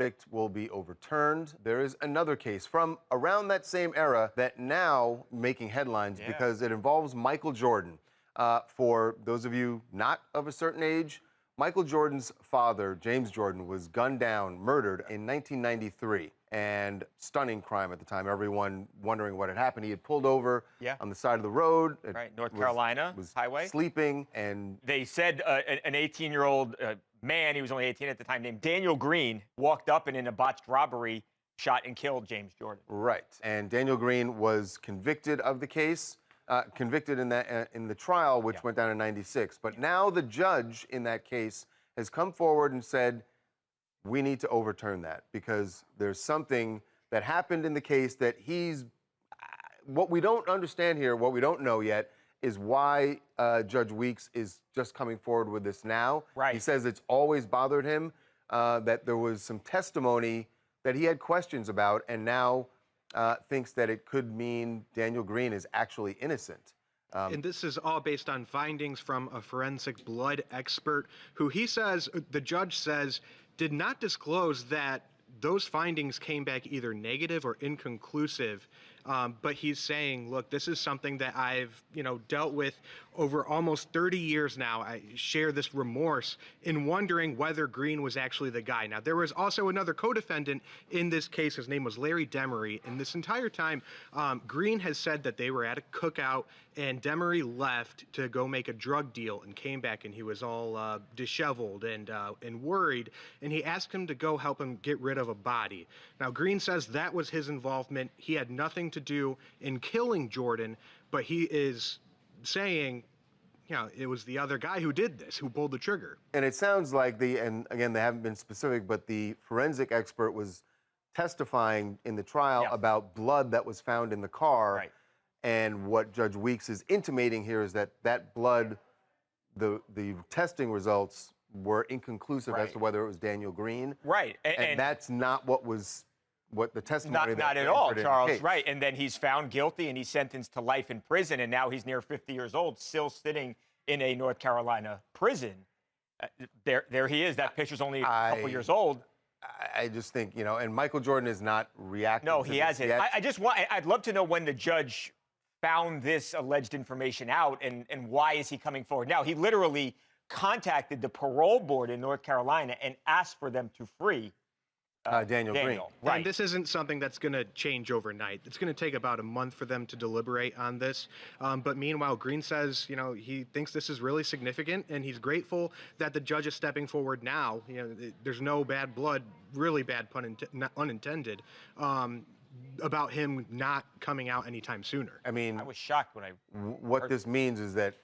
verdict will be overturned. There is another case from around that same era that now making headlines because it involves Michael Jordan. For those of you not of a certain age, Michael Jordan's father, James Jordan, was gunned down, murdered in 1993. And stunning crime at the time. Everyone wondering what had happened. He had pulled over on the side of the road. Right, North Carolina was highway. Sleeping, and they said an 18-year-old man, he was only 18 at the time, named Daniel Green, walked up and in a botched robbery shot and killed James Jordan. Right, and Daniel Green was convicted of the case. Convicted in the trial, which went down in '96. But now the judge in that case has come forward and said, we need to overturn that because there's something that happened in the case that what we don't understand here, what we don't know yet, is why Judge Weeks is just coming forward with this now. Right. He says it's always bothered him that there was some testimony that he had questions about, and now thinks that it could mean Daniel Green is actually innocent. And this is all based on findings from a forensic blood expert who the judge says, did not disclose that those findings came back either negative or inconclusive. But he's saying, look, this is something that I've, dealt with over almost 30 years now. I share this remorse in wondering whether Green was actually the guy. Now, there was also another co-defendant in this case. His name was Larry Demery. And this entire time, Green has said that they were at a cookout and Demery left to go make a drug deal and came back and he was all disheveled and worried. And he asked him to go help him get rid of a body. Now, Green says that was his involvement. He had nothing to do in killing Jordan, but he is saying, it was the other guy who did this, who pulled the trigger. And it sounds like and again, they haven't been specific, but the forensic expert was testifying in the trial about blood that was found in the car. Right. And what Judge Weeks is intimating here is that blood, the testing results were inconclusive as to whether it was Daniel Green. Right. And that's not what the testimony not at all, Charles. Right. And then he's found guilty and he's sentenced to life in prison. And now he's near 50 years old, still sitting in a North Carolina prison. There he is. That picture's only a couple years old. I just think, and Michael Jordan is not reacting. No, he hasn't. I'd love to know when the judge found this alleged information out and why is he coming forward now. He literally contacted the parole board in North Carolina and asked for them to free Daniel Green. Right. And this isn't something that's going to change overnight. It's going to take about a month for them to deliberate on this. But meanwhile, Green says, he thinks this is really significant, and he's grateful that the judge is stepping forward now. There's no bad blood, really bad pun unintended, about him not coming out anytime sooner. I mean, I was shocked when what this means is that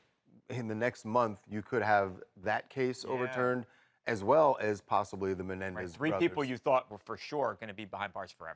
in the next month, you could have that case overturned, as well as possibly the Menendez brothers. Three people you thought were for sure going to be behind bars forever.